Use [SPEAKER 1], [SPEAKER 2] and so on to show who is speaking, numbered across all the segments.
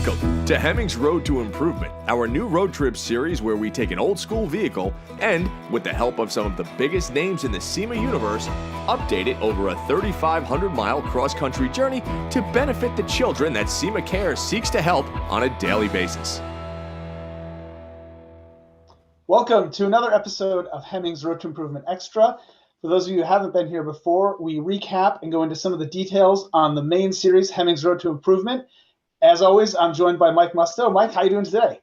[SPEAKER 1] Welcome to Hemmings Road to Improvement, our new road trip series where we take an old school vehicle and, with the help of some of the biggest names in the SEMA universe, update it over a 3,500-mile cross-country journey to benefit the children that SEMA Care seeks to help on a daily basis.
[SPEAKER 2] Welcome to another episode of Hemmings Road to Improvement Extra. For those of you who haven't been here before, we recap and go into some of the details on the main series, Hemmings Road to Improvement. As always, I'm joined by Mike Musto. Mike, how you doing today?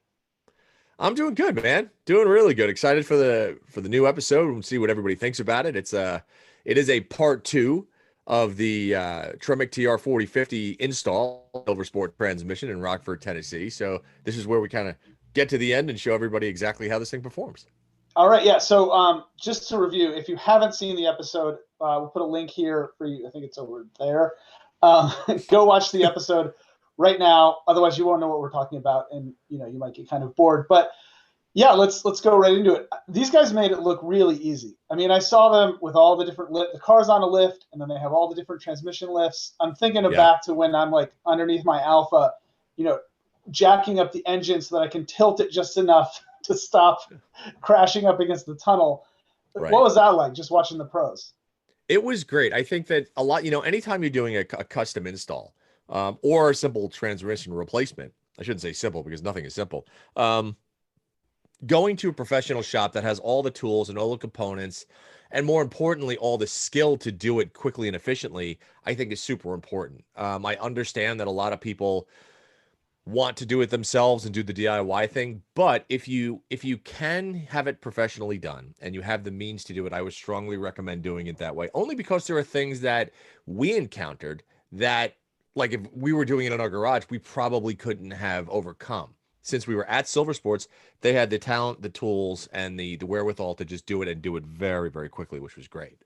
[SPEAKER 1] I'm doing good, man. Doing really good. Excited for the new episode. We'll see what everybody thinks about it. It is a part 2 of the Tremec TR-4050 install Silver Sport transmission in Rockford, Tennessee. So this is where we kind of get to the end and show everybody exactly how this thing performs.
[SPEAKER 2] All right, yeah. So just to review, if you haven't seen the episode, we'll put a link here for you. I think it's over there. Go watch the episode right now. Otherwise, you won't know what we're talking about, and you might get kind of bored. But yeah, let's go right into it. These guys made it look really easy. I mean, I saw them with all the different the cars on a lift, and then they have all the different transmission lifts. I'm thinking back to when I'm like underneath my Alpha, jacking up the engine so that I can tilt it just enough to stop crashing up against the tunnel. Right. What was that like, just watching the pros?
[SPEAKER 1] It was great. I think that a lot, anytime you're doing a custom install or a simple transmission replacement, I shouldn't say simple because nothing is simple. Going to a professional shop that has all the tools and all the components, and more importantly, all the skill to do it quickly and efficiently, I think is super important. I understand that a lot of people want to do it themselves and do the DIY thing, but if you can have it professionally done and you have the means to do it, I would strongly recommend doing it that way, only because there are things that we encountered that, like, if we were doing it in our garage, we probably couldn't have overcome. Since we were at Silver Sports, they had the talent, the tools, and the wherewithal to just do it and do it very, very quickly, which was great.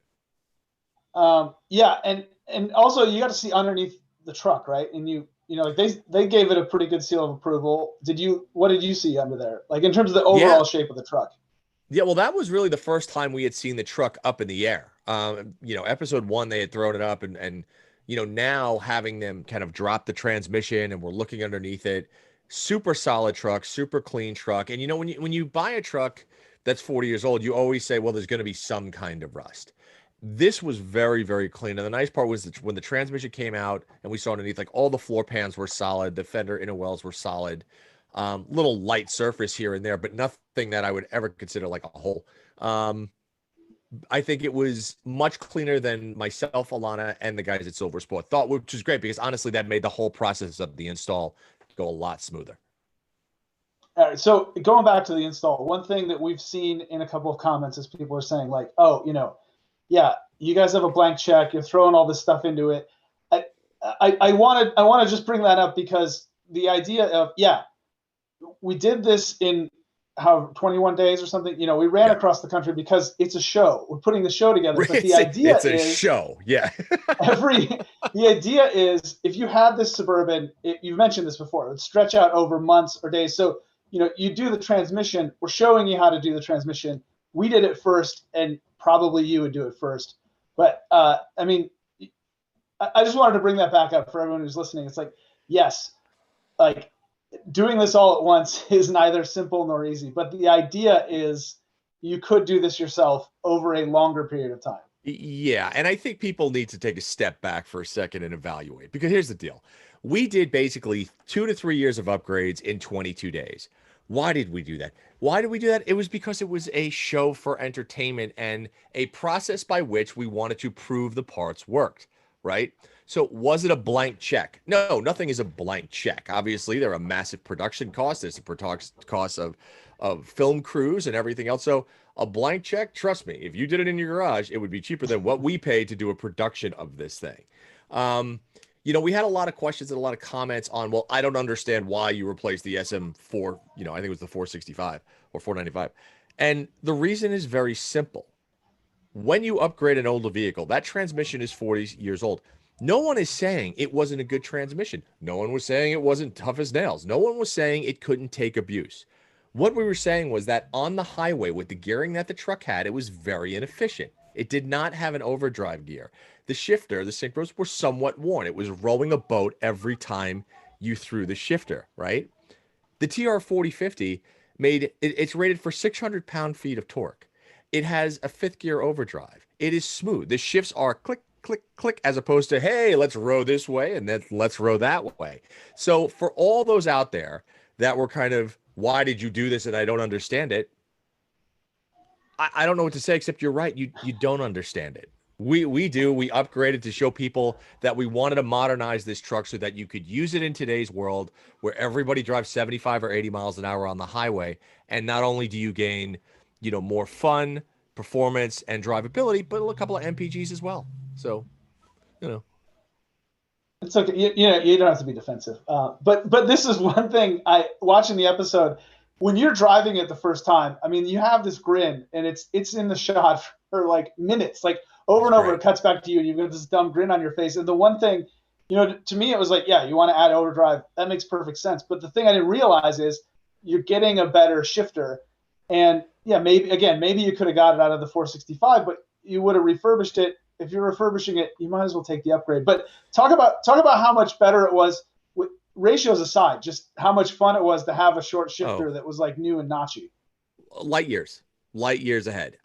[SPEAKER 2] Yeah, and also you got to see underneath the truck, right? And like they gave it a pretty good seal of approval. What did you see under there? Like in terms of the overall shape of the truck?
[SPEAKER 1] Yeah, well, that was really the first time we had seen the truck up in the air. Episode 1, they had thrown it up and now having them kind of drop the transmission and we're looking underneath it. Super solid truck, super clean truck. And when you buy a truck that's 40 years old, you always say, well, there's going to be some kind of rust. This was very, very clean. And the nice part was that when the transmission came out and we saw underneath, like all the floor pans were solid, the fender inner wells were solid, little light surface here and there, but nothing that I would ever consider like a hole. I think it was much cleaner than myself, Alana, and the guys at Silver Sport thought, which is great because honestly, that made the whole process of the install go a lot smoother.
[SPEAKER 2] All right, so going back to the install, one thing that we've seen in a couple of comments is people are saying like, oh, yeah, you guys have a blank check. You're throwing all this stuff into it. I want to just bring that up because the idea of, we did this in 21 days or something. We ran across the country because it's a show. We're putting the show together. But the idea is
[SPEAKER 1] it's a show. Yeah.
[SPEAKER 2] the idea is if you had this Suburban, you've mentioned this before, it would stretch out over months or days. So, you do the transmission. We're showing you how to do the transmission. We did it first, and probably you would do it first. But, I just wanted to bring that back up for everyone who's listening. It's like, yes, like doing this all at once is neither simple nor easy. But the idea is you could do this yourself over a longer period of time.
[SPEAKER 1] Yeah, and I think people need to take a step back for a second and evaluate. Because here's the deal. We did basically 2 to 3 years of upgrades in 22 days. Why did we do that? Why did we do that? It was because it was a show for entertainment and a process by which we wanted to prove the parts worked, right? So was it a blank check? No, nothing is a blank check. Obviously, there are massive production costs. There's the costs of film crews and everything else. So a blank check, trust me, if you did it in your garage, it would be cheaper than what we paid to do a production of this thing. We had a lot of questions and a lot of comments on, well, I don't understand why you replaced the SM4, I think it was the 465 or 495. And the reason is very simple. When you upgrade an older vehicle, that transmission is 40 years old. No one is saying it wasn't a good transmission. No one was saying it wasn't tough as nails. No one was saying it couldn't take abuse. What we were saying was that on the highway with the gearing that the truck had, it was very inefficient. It did not have an overdrive gear. The shifter, the synchros were somewhat worn. It was rowing a boat every time you threw the shifter, right? The TR-4050 it's rated for 600 pound-feet of torque. It has a fifth gear overdrive. It is smooth. The shifts are click, click, click, as opposed to, hey, let's row this way and then let's row that way. So for all those out there that were kind of, why did you do this and I don't understand it? I don't know what to say except you're right. You don't understand it. We do. We upgraded to show people that we wanted to modernize this truck so that you could use it in today's world where everybody drives 75 or 80 miles an hour on the highway. And not only do you gain, more fun, performance, and drivability, but a couple of MPGs as well. So,
[SPEAKER 2] It's okay. You don't have to be defensive. But this is one thing watching the episode, when you're driving it the first time, I mean, you have this grin and it's in the shot for like minutes, like over and over. It cuts back to you and you've got this dumb grin on your face. And the one thing, to me, it was like, yeah, you want to add overdrive. That makes perfect sense. But the thing I didn't realize is you're getting a better shifter. And yeah, maybe you could have got it out of the 465, but you would have refurbished it. If you're refurbishing it, you might as well take the upgrade. But talk about how much better it was, with ratios aside, just how much fun it was to have a short shifter that was like new and notchy.
[SPEAKER 1] Light years ahead.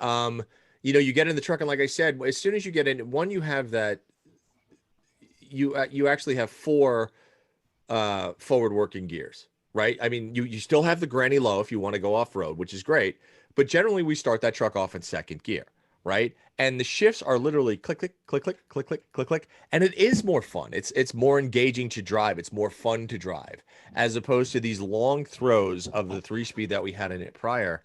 [SPEAKER 1] You get in the truck, and like I said, as soon as you get in, you have that. You actually have 4 forward working gears, right? I mean, you still have the granny low if you want to go off road, which is great. But generally, we start that truck off in second gear, right? And the shifts are literally click, click, click, click, click, click, click, click. And it is more fun. It's more engaging to drive. It's more fun to drive as opposed to these long throws of the 3-speed that we had in it prior.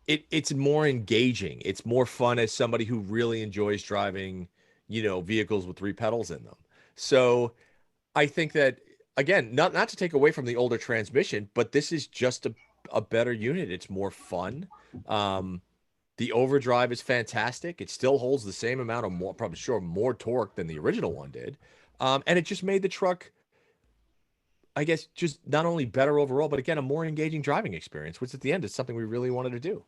[SPEAKER 1] It's more engaging. It's more fun as somebody who really enjoys driving, vehicles with 3 pedals in them. So I think that, again, not to take away from the older transmission, but this is just a better unit. It's more fun. The overdrive is fantastic. It still holds the same amount of more torque than the original one did. And it just made the truck, I guess, just not only better overall, but again, a more engaging driving experience, which at the end is something we really wanted to do.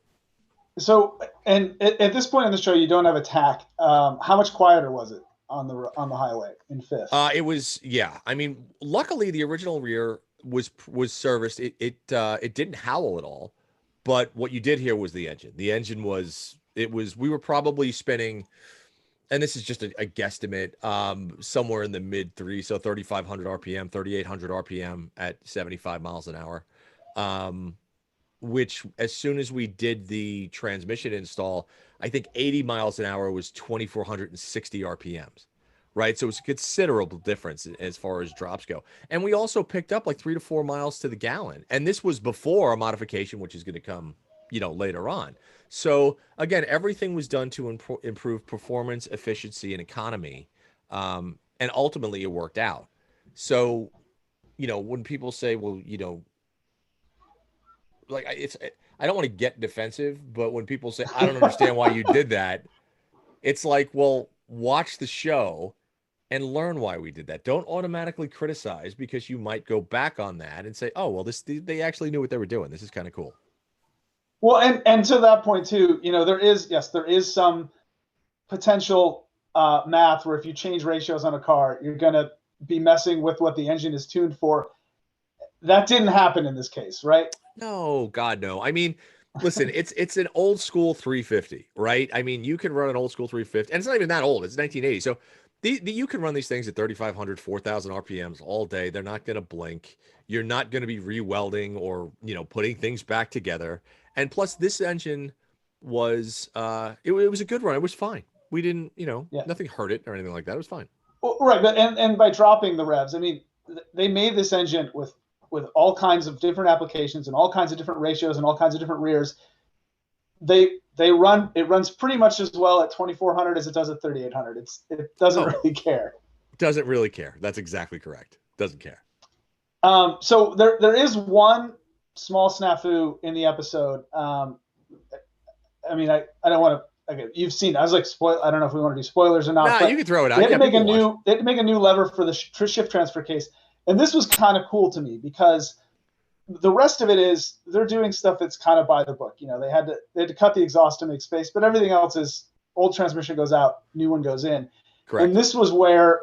[SPEAKER 2] So, and at this point in the show, you don't have a tack. How much quieter was it on the highway in fifth?
[SPEAKER 1] It was, yeah. I mean, luckily the original rear was serviced. It didn't howl at all. But what you did hear was the engine. The engine we were probably spinning, and this is just a guesstimate, somewhere in the mid 3, so 3,500 RPM, 3,800 RPM at 75 miles an hour. Which as soon as we did the transmission install, I think 80 miles an hour was 2,460 RPMs. Right. So it's a considerable difference as far as drops go. And we also picked up like 3 to 4 miles to the gallon. And this was before a modification, which is going to come, later on. So again, everything was done to improve performance, efficiency, and economy. And ultimately it worked out. So, when people say, well, like I don't want to get defensive, but when people say, I don't understand why you did that, it's like, well, watch the show and learn why we did that. Don't automatically criticize, because you might go back on that and say, oh, well, they actually knew what they were doing. This is kind of cool.
[SPEAKER 2] Well, and to that point too, there is some potential math where if you change ratios on a car, you're going to be messing with what the engine is tuned for. That didn't happen in this case, right?
[SPEAKER 1] No, God, no. I mean, listen, it's an old school 350, right? I mean, you can run an old school 350, and it's not even that old. It's 1980. So you can run these things at 3,500, 4,000 RPMs all day. They're not going to blink. You're not going to be re-welding or, putting things back together. And plus, this engine was, it was a good run. It was fine. We didn't, nothing hurt it or anything like that. It was fine.
[SPEAKER 2] Well, right. But, and by dropping the revs, I mean, they made this engine with all kinds of different applications and all kinds of different ratios and all kinds of different rears. It runs pretty much as well at 2,400 as it does at 3,800. It doesn't really care.
[SPEAKER 1] Doesn't really care. That's exactly correct. Doesn't care.
[SPEAKER 2] So there is one small snafu in the episode. I mean, I don't want to. Okay, you've seen. I was like, I don't know if we want to do spoilers or not.
[SPEAKER 1] No, you can throw it out.
[SPEAKER 2] They had to make a new lever for the shift transfer case, and this was kind of cool to me because the rest of it is they're doing stuff that's kind of by the book. They had to cut the exhaust to make space, but everything else is old transmission goes out, new one goes in.
[SPEAKER 1] Correct.
[SPEAKER 2] And this was where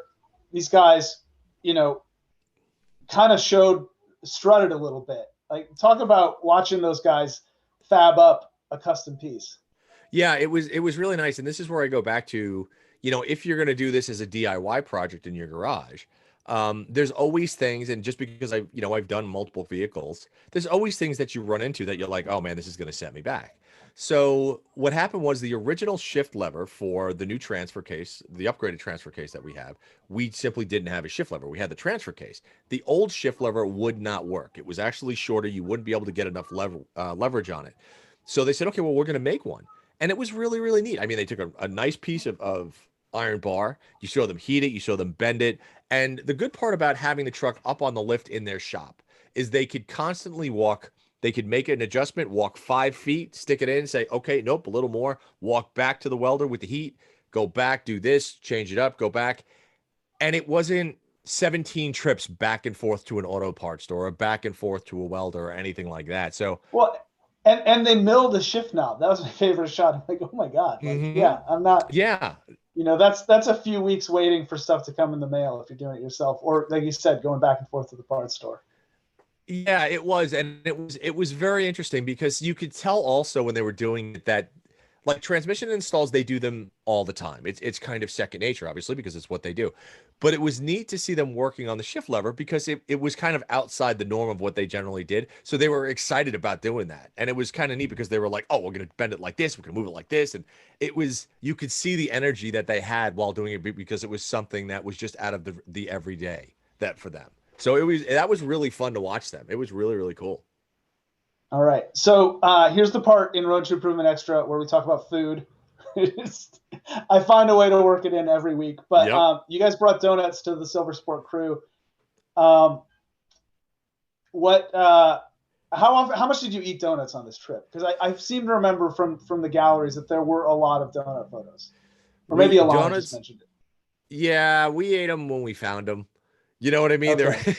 [SPEAKER 2] these guys, kind of strutted a little bit. Like, talk about watching those guys fab up a custom piece.
[SPEAKER 1] Yeah, it was really nice. And this is where I go back to, if you're going to do this as a DIY project in your garage, there's always things, and just because I've done multiple vehicles, there's always things that you run into that you're like, oh man, this is going to set me back. So what happened was the original shift lever for the new transfer case, the upgraded transfer case that we have, we simply didn't have a shift lever. We had the transfer case. The old shift lever would not work. It was actually shorter. You wouldn't be able to get enough leverage on it. So they said, okay, well, we're going to make one. And it was really, really neat. I mean, they took a nice piece of iron bar. You saw them heat it. You saw them bend it. And the good part about having the truck up on the lift in their shop is they could constantly walk. They could make an adjustment, walk 5 feet, stick it in, say, okay, nope, a little more, walk back to the welder with the heat, go back, do this, change it up, go back. And it wasn't 17 trips back and forth to an auto parts store or back and forth to a welder or anything like that. So,
[SPEAKER 2] well, and they milled the shift knob. That was my favorite shot. I'm like, oh my God. Like, yeah, I'm not.
[SPEAKER 1] Yeah.
[SPEAKER 2] That's a few weeks waiting for stuff to come in the mail if you're doing it yourself, or like you said, going back and forth to the parts store.
[SPEAKER 1] Yeah, it was. And it was very interesting because you could tell also when they were doing it that, like, transmission installs, they do them all the time. It's kind of second nature, obviously, because it's what they do. But it was neat to see them working on the shift lever because it was kind of outside the norm of what they generally did. So they were excited about doing that. And it was kind of neat because they were like, oh, we're going to bend it like this. We're going to move it like this. And you could see the energy that they had while doing it because it was something that was just out of the everyday that for them. So that was really fun to watch them. It was really, really cool.
[SPEAKER 2] All right. So here's the part in Road to Improvement Extra where we talk about food. I find a way to work it in every week. But
[SPEAKER 1] Yep.
[SPEAKER 2] You guys brought donuts to the Silver Sport crew. How much did you eat donuts on this trip? Because I seem to remember from the galleries that there were a lot of donut photos. Or maybe Alana just mentioned it.
[SPEAKER 1] Yeah, we ate them when we found them. You know what I mean?
[SPEAKER 2] Okay.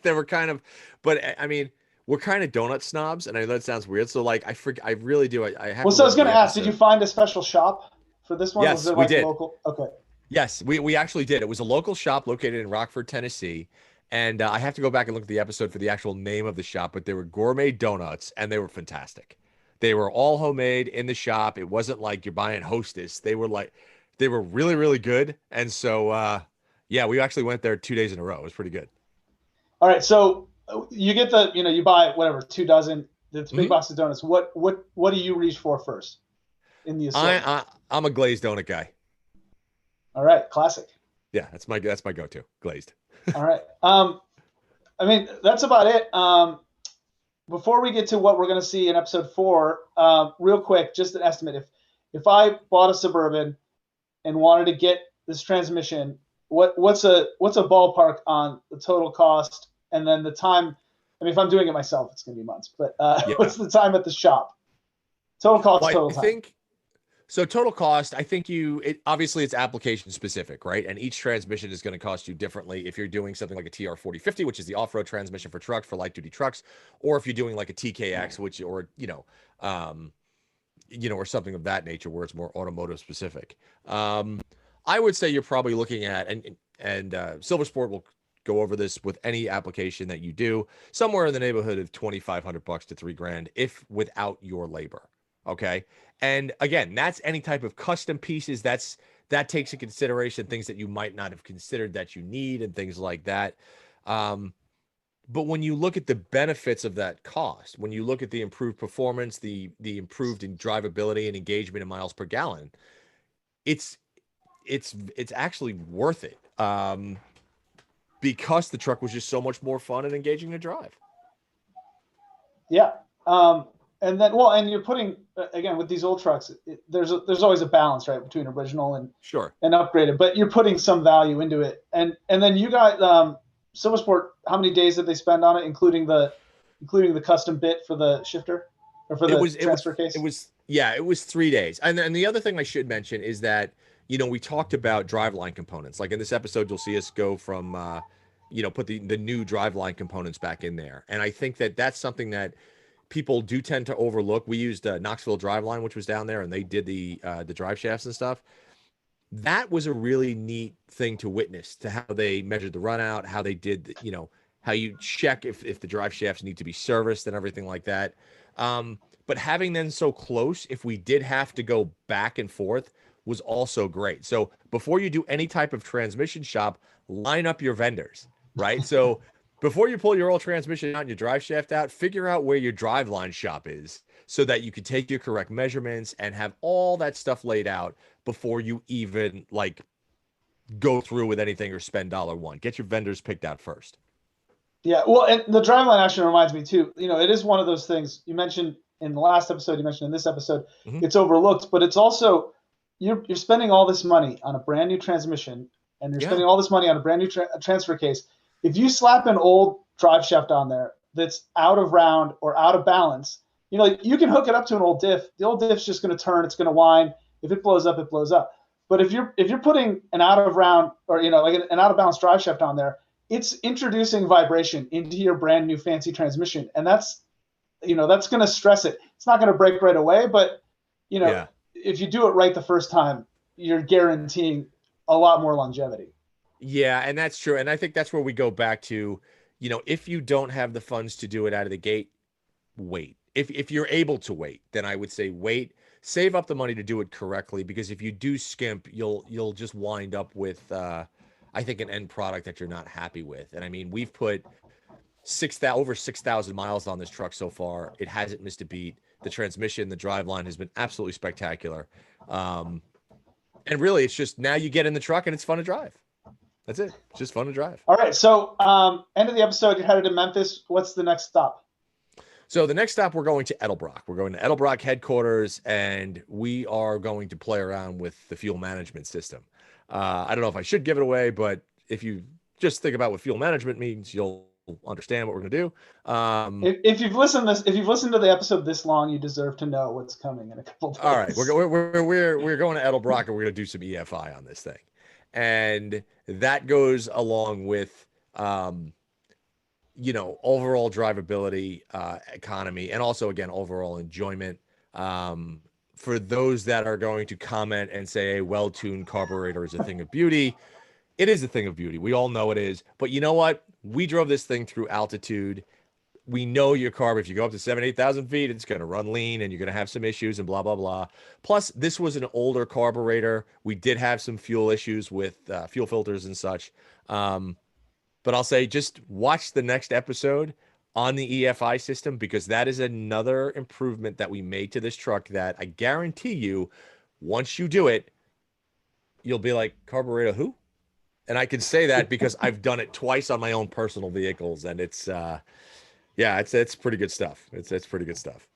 [SPEAKER 1] They were kind of, but I mean, we're kind of donut snobs, and I know that sounds weird. So like, I really do. I have.
[SPEAKER 2] Well,
[SPEAKER 1] to
[SPEAKER 2] so I was
[SPEAKER 1] look
[SPEAKER 2] going
[SPEAKER 1] at
[SPEAKER 2] to
[SPEAKER 1] the
[SPEAKER 2] ask, did you
[SPEAKER 1] episode.
[SPEAKER 2] find a special shop for this one? Was
[SPEAKER 1] Yes,
[SPEAKER 2] there
[SPEAKER 1] we
[SPEAKER 2] like
[SPEAKER 1] did.
[SPEAKER 2] local? Okay.
[SPEAKER 1] Yes, we actually did. It was a local shop located in Rockford, Tennessee, and I have to go back and look at the episode for the actual name of the shop. But they were gourmet donuts, and they were fantastic. They were all homemade in the shop. It wasn't like you're buying Hostess. They were really, really good. And so, yeah, we actually went there 2 days in a row. It was pretty good.
[SPEAKER 2] All right. So you get you buy whatever, 2 dozen, the big
[SPEAKER 1] Mhm.
[SPEAKER 2] box of donuts. What do you reach for first in the assortment?
[SPEAKER 1] I'm a glazed donut guy.
[SPEAKER 2] All right. Classic.
[SPEAKER 1] Yeah, that's my go-to, glazed.
[SPEAKER 2] All right. I mean, that's about it. Before we get to what we're going to see in episode 4, real quick, just an estimate. If I bought a Suburban and wanted to get this transmission, what's a ballpark on the total cost and then the time? I mean, if I'm doing it myself, it's going to be months. But
[SPEAKER 1] Yeah.
[SPEAKER 2] what's the time at the shop? Total cost,
[SPEAKER 1] Well,
[SPEAKER 2] total
[SPEAKER 1] I
[SPEAKER 2] time.
[SPEAKER 1] think so. Total cost, I think obviously it's application specific, right? And each transmission is going to cost you differently if you're doing something like a TR-4050, which is the off-road transmission for trucks, for light duty trucks, or if you're doing like a TKX, or something of that nature where it's more automotive specific. I would say you're probably looking at, and Silver Sport will go over this with any application that you do, somewhere in the neighborhood of $2,500 to $3,000 if without your labor. Okay. And again, that's any type of custom pieces. That takes into consideration things that you might not have considered that you need and things like that. But when you look at the benefits of that cost, when you look at the improved performance, the improved in drivability and engagement in miles per gallon, it's actually worth it. Because the truck was just so much more fun and engaging to drive.
[SPEAKER 2] Yeah. And then, and you're putting, again, with these old trucks, there's always a balance, right, between original and
[SPEAKER 1] Sure.
[SPEAKER 2] and upgraded, but you're putting some value into it. And then you got Silver Sport, how many days did they spend on it, including the custom bit for the shifter or for the transfer case?
[SPEAKER 1] It was 3 days. And then the other thing I should mention is that, we talked about driveline components. Like in this episode, you'll see us go from, put the new driveline components back in there. And I think that that's something that people do tend to overlook. We used Knoxville Driveline, which was down there, and they did the drive shafts and stuff. That was a really neat thing to witness, to how they measured the run out, how they did, how you check if the drive shafts need to be serviced and everything like that. But having them so close, if we did have to go back and forth, was also great. So before you do any type of transmission shop, line up your vendors, right? So before you pull your old transmission out and your drive shaft out, figure out where your drive line shop is so that you can take your correct measurements and have all that stuff laid out before you even like go through with anything or spend $1. Get your vendors picked out first.
[SPEAKER 2] Yeah, well, and the driveline actually reminds me too. It is one of those things you mentioned in the last episode. You mentioned in this episode, it's overlooked, but it's also you're spending all this money on a brand new transmission, and you're spending all this money on a brand new transfer case. If you slap an old drive shaft on there that's out of round or out of balance, you can hook it up to an old diff. The old diff's just going to turn. It's going to whine. If it blows up, it blows up. But if you're putting an out of round or like an out of balance drive shaft on there, it's introducing vibration into your brand new fancy transmission, and that's going to stress it. It's not going to break right away, but if you do it right the first time, you're guaranteeing a lot more longevity.
[SPEAKER 1] Yeah, and that's true. And I think that's where we go back to, if you don't have the funds to do it out of the gate, wait. If you're able to wait, then I would say wait. Save up the money to do it correctly, because if you do skimp, you'll just wind up with I think an end product that you're not happy with. And I mean, we've put over 6,000 miles on this truck so far. It hasn't missed a beat. The transmission, the driveline has been absolutely spectacular. And really, it's just now you get in the truck and it's fun to drive. That's it. It's just fun to drive.
[SPEAKER 2] All right. So end of the episode, you're headed to Memphis. What's the next stop?
[SPEAKER 1] So the next stop, we're going to Edelbrock. We're going to Edelbrock headquarters, and we are going to play around with the fuel management system. I don't know if I should give it away, but if you just think about what fuel management means, you'll understand what we're going to do.
[SPEAKER 2] If you've listened to the episode this long, you deserve to know what's coming in a couple of days.
[SPEAKER 1] All right, we're going to Edelbrock, and we're going to do some EFI on this thing, and that goes along with overall drivability, economy, and also again overall enjoyment. For those that are going to comment and say a well-tuned carburetor is a thing of beauty, it is a thing of beauty. We all know it is. But you know what? We drove this thing through altitude. We know your carb, if you go up to 7,000, 8,000 feet, it's going to run lean and you're going to have some issues and blah, blah, blah. Plus, this was an older carburetor. We did have some fuel issues with fuel filters and such. But I'll say just watch the next episode on the EFI system, because that is another improvement that we made to this truck that I guarantee you, once you do it, you'll be like, carburetor who? And I can say that because I've done it twice on my own personal vehicles, and it's it's pretty good stuff. It's pretty good stuff.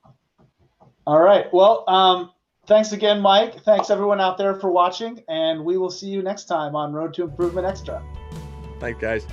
[SPEAKER 2] All right. Well, thanks again, Mike. Thanks everyone out there for watching, and we will see you next time on Road to Improvement Extra.
[SPEAKER 1] Thanks, guys.